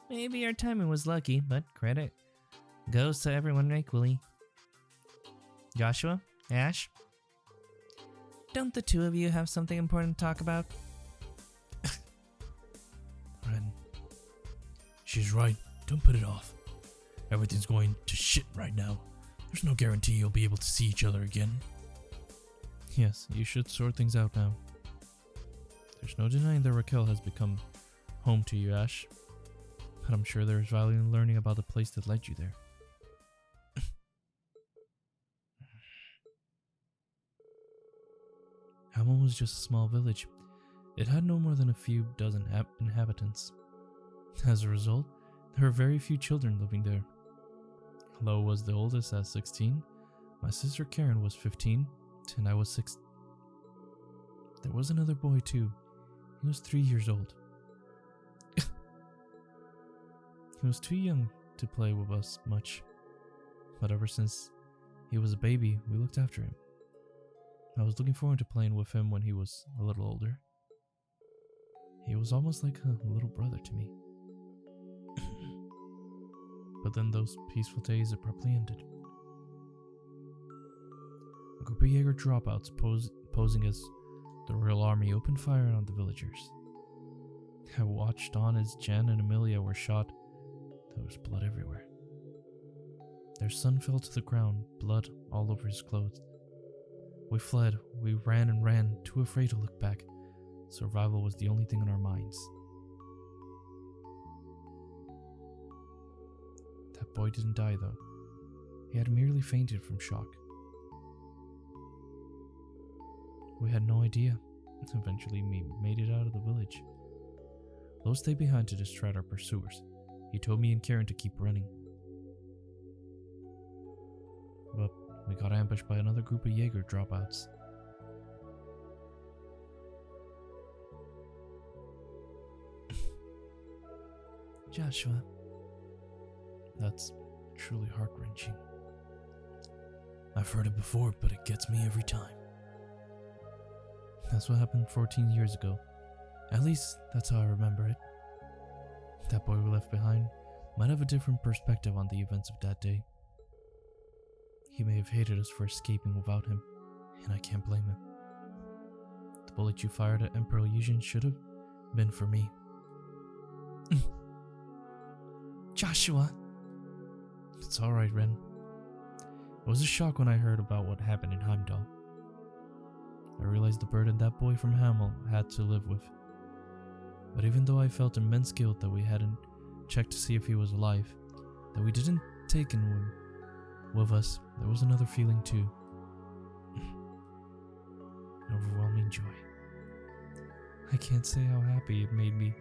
Maybe our timing was lucky, but credit goes to everyone equally. Joshua? Ash? Don't the two of you have something important to talk about? Ren. She's right. Don't put it off. Everything's going to shit right now. There's no guarantee you'll be able to see each other again. Yes, you should sort things out now. There's no denying that Raquel has become home to you, Ash. But I'm sure there's value in learning about the place that led you there. Hamon was just a small village. It had no more than a few dozen inhabitants. As a result, there were very few children living there. Lo was the oldest at 16, my sister Karen was 15, and I was 6. There was another boy too. He was 3 years old. He was too young to play with us much, but ever since he was a baby, we looked after him. I was looking forward to playing with him when he was a little older. He was almost like a little brother to me. But then those peaceful days abruptly ended. A group of Jaeger dropouts posing as the Royal Army opened fire on the villagers. I watched on as Jen and Amelia were shot. There was blood everywhere. Their son fell to the ground, blood all over his clothes. We fled, we ran and ran, too afraid to look back. Survival was the only thing on our minds. That boy didn't die though. He had merely fainted from shock. We had no idea. Eventually we made it out of the village. Lo stayed behind to distract our pursuers. He told me and Karen to keep running. But we got ambushed by another group of Jaeger dropouts. Joshua. That's truly heart-wrenching. I've heard it before, but it gets me every time. That's what happened 14 years ago. At least, that's how I remember it. That boy we left behind might have a different perspective on the events of that day. He may have hated us for escaping without him, and I can't blame him. The bullet you fired at Emperor Yujin should have been for me. Joshua! It's alright, Ren. It was a shock when I heard about what happened in Heimdall. I realized the burden that boy from Hamel had to live with. But even though I felt immense guilt that we hadn't checked to see if he was alive, that we didn't take him with us, there was another feeling too. An overwhelming joy. I can't say how happy it made me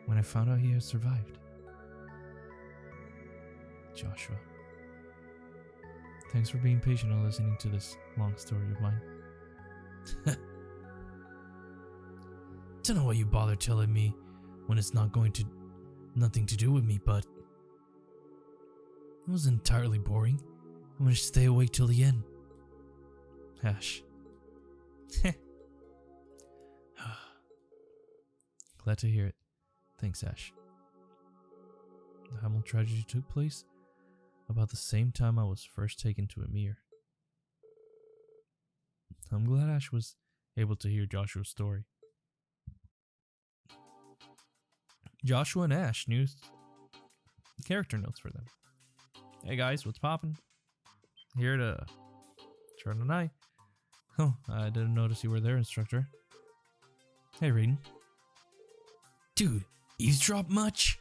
when I found out he had survived. Joshua. Thanks for being patient and listening to this long story of mine. Don't know why you bother telling me when it's nothing to do with me, but it was entirely boring. I'm gonna stay awake till the end. Ash. Glad to hear it. Thanks, Ash. The Hamel tragedy took place about the same time I was first taken to Emir. I'm glad Ash was able to hear Joshua's story. Joshua and Ash, new character notes for them. Hey guys, what's poppin'? Here to turn an eye. Oh, I didn't notice you were there, instructor. Hey, Raiden. Dude, eavesdrop much?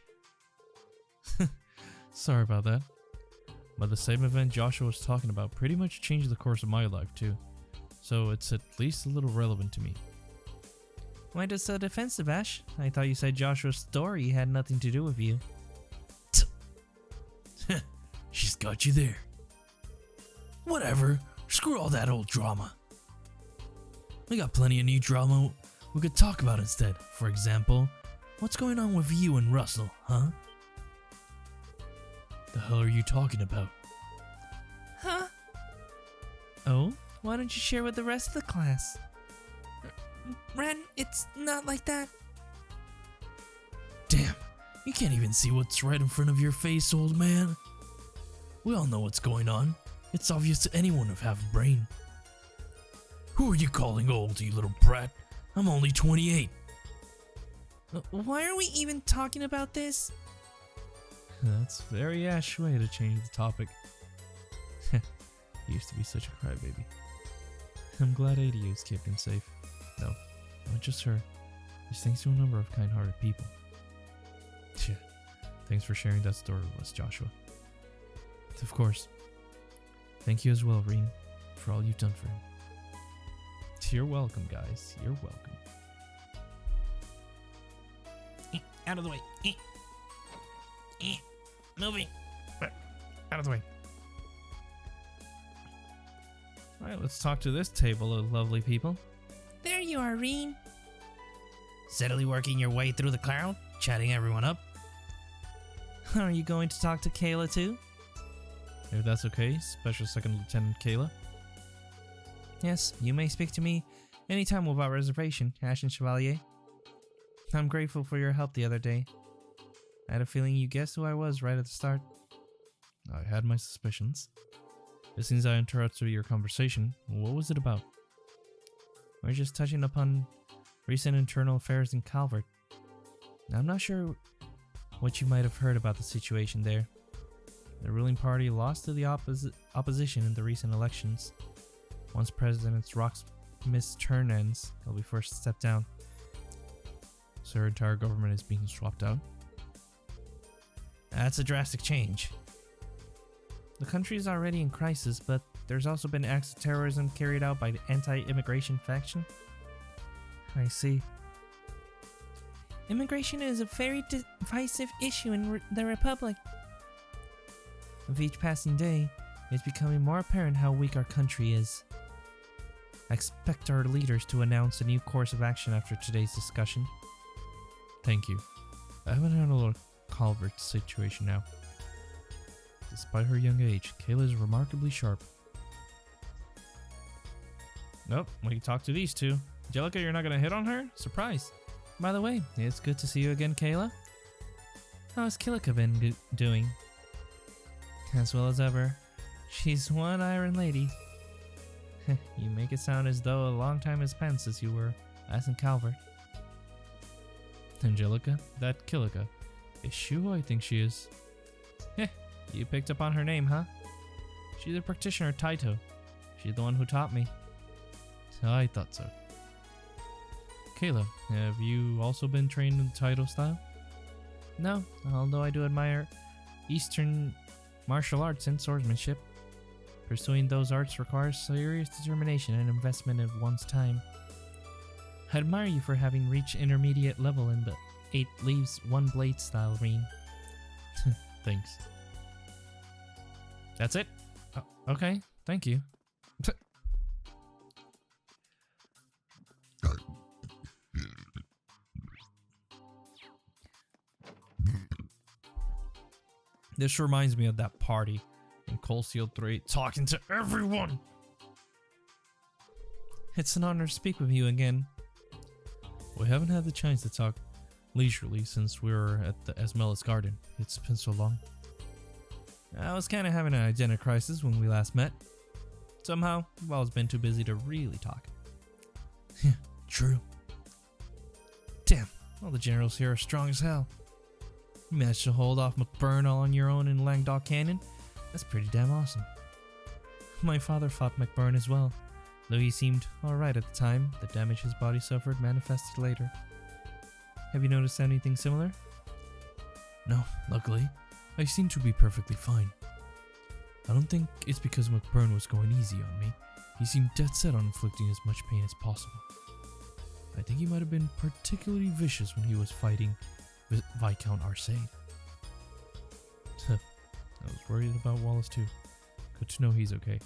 Sorry about that. But the same event Joshua was talking about pretty much changed the course of my life too. So it's at least a little relevant to me. Why just so defensive, Ash? I thought you said Joshua's story had nothing to do with you. She's got you there. Whatever. Screw all that old drama. We got plenty of new drama we could talk about instead. For example, what's going on with you and Russell, huh? The hell are you talking about? Huh? Oh? Why don't you share with the rest of the class? Ren, it's not like that. Damn, you can't even see what's right in front of your face, old man. We all know what's going on. It's obvious to anyone with half a brain. Who are you calling old, you little brat? I'm only 28. Why are we even talking about this? That's very Ash way to change the topic. He used to be such a crybaby. I'm glad ADU's kept him safe. No, not just her. Just thanks to a number of kind-hearted people. Yeah, thanks for sharing that story with us, Joshua. Of course. Thank you as well, Reen, for all you've done for him. You're welcome, guys. You're welcome. Out of the way. Moving. Out of the way. Alright, let's talk to this table of lovely people. There you are, Reen. Steadily working your way through the crowd, chatting everyone up. Are you going to talk to Kayla too? If that's okay, Special Second Lieutenant Kayla. Yes, you may speak to me anytime without reservation, Ashen Chevalier. I'm grateful for your help the other day. I had a feeling you guessed who I was right at the start. I had my suspicions. Since I interrupted your conversation, what was it about? We're just touching upon recent internal affairs in Calvert. I'm not sure what you might have heard about the situation there. The ruling party lost to the opposition in the recent elections. Once President Rock's term ends, he'll be forced to step down. So our entire government is being swapped out? That's a drastic change. The country is already in crisis, but there's also been acts of terrorism carried out by the anti-immigration faction. I see. Immigration is a very divisive issue in the Republic. With each passing day, it's becoming more apparent how weak our country is. I expect our leaders to announce a new course of action after today's discussion. Thank you. I haven't handled a Calvert situation now. Despite her young age, Kayla is remarkably sharp. Nope, we can talk to these two. Angelica, you're not gonna hit on her? Surprise. By the way, it's good to see you again, Kayla. How's Kilika been doing? As well as ever. She's one iron lady. You make it sound as though a long time has passed since you were in Calvert. Angelica? That Kilika. Is she who I think she is? You picked up on her name, huh? She's a practitioner, Taito. She's the one who taught me. I thought so. Kayla, have you also been trained in the Taito style? No, although I do admire Eastern martial arts and swordsmanship. Pursuing those arts requires serious determination and investment of one's time. I admire you for having reached intermediate level in the 8 leaves 1 blade style ring. Thanks. That's it? Okay, thank you. This reminds me of that party in Cold Steel 3, talking to everyone! It's an honor to speak with you again. We haven't had the chance to talk leisurely since we were at the Esmelis Garden. It's been so long. I was kind of having an identity crisis when we last met. Somehow, I've always been too busy to really talk. Yeah, true. Damn, all the generals here are strong as hell. You managed to hold off McBurn all on your own in Langdog Canyon? That's pretty damn awesome. My father fought McBurn as well. Though he seemed alright at the time, the damage his body suffered manifested later. Have you noticed anything similar? No, luckily. I seem to be perfectly fine. I don't think it's because McBurn was going easy on me. He seemed dead set on inflicting as much pain as possible. I think he might have been particularly vicious when he was fighting Viscount Arcade. I was worried about Wallace too. Good to know he's okay.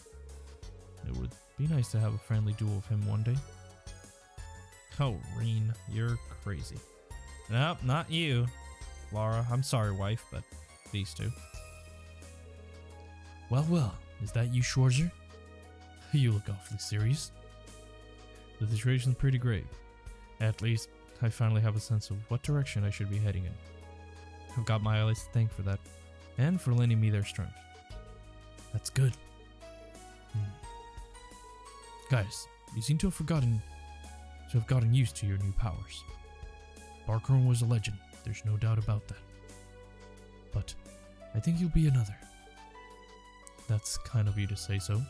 It would be nice to have a friendly duel with him one day. Oh, Reen, you're crazy. Nope, not you. Laura, I'm sorry, wife, but these two. Well, is that you, Schwarzer? You look awfully serious. The situation's pretty grave. At least, I finally have a sense of what direction I should be heading in. I've got my allies to thank for that, and for lending me their strength. That's good. Guys, you seem to have gotten used to your new powers. Barkhorn was a legend, there's no doubt about that. But I think you'll be another. That's kind of you to say so.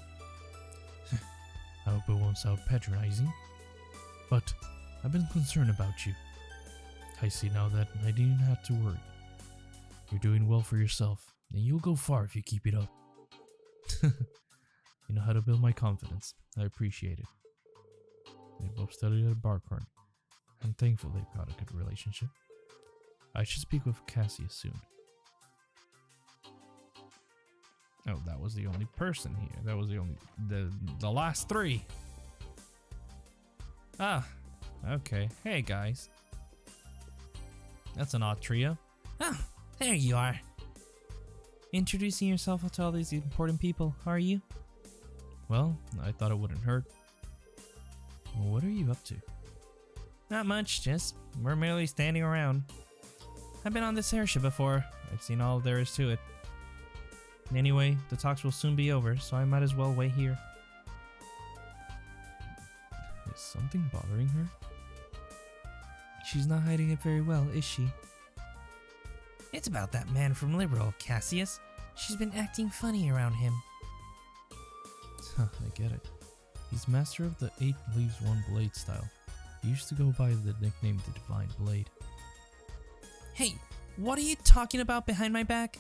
I hope it won't sound patronizing, but I've been concerned about you. I see now that I didn't have to worry. You're doing well for yourself, and you'll go far if you keep it up. You know how to build my confidence. I appreciate it. They both studied at Barkhorn. I'm thankful they've got a good relationship. I should speak with Cassius soon. Oh, that was the only person here. That was the last 3. Ah, okay. Hey, guys. That's an odd trio. Oh, there you are. introducing yourself to all these important people, are you? Well, I thought it wouldn't hurt. What are you up to? Not much, just we're merely standing around. I've been on this airship before. I've seen all there is to it. Anyway, the talks will soon be over, so I might as well wait here. Is something bothering her? She's not hiding it very well, is she? It's about that man from Liberal, Cassius. She's been acting funny around him. I get it. He's master of the 8 leaves 1 blade style. He used to go by the nickname the Divine Blade. Hey, what are you talking about behind my back?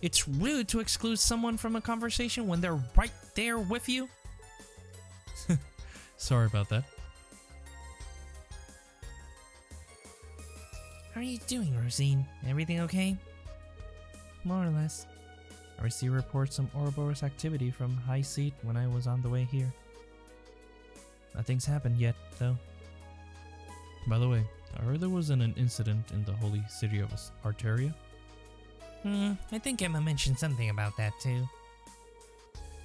It's rude to exclude someone from a conversation when they're right there with you. Sorry about that. How are you doing, Rosine? Everything okay? More or less. I received reports some Ouroboros activity from High Seat when I was on the way here. Nothing's happened yet, though. By the way, I heard there was an incident in the holy city of Arteria. I think Emma mentioned something about that too.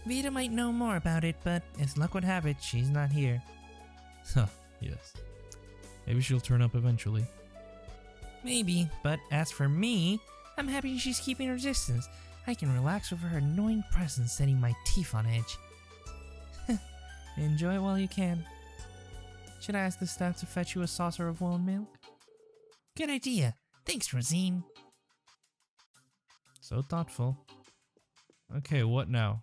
Vita might know more about it, but as luck would have it, she's not here. Huh, yes. Maybe she'll turn up eventually. Maybe, but as for me, I'm happy she's keeping her distance. I can relax with her annoying presence setting my teeth on edge. Enjoy it while you can. Should I ask the staff to fetch you a saucer of warm milk? Good idea. Thanks, Rosine. So thoughtful. Okay, what now?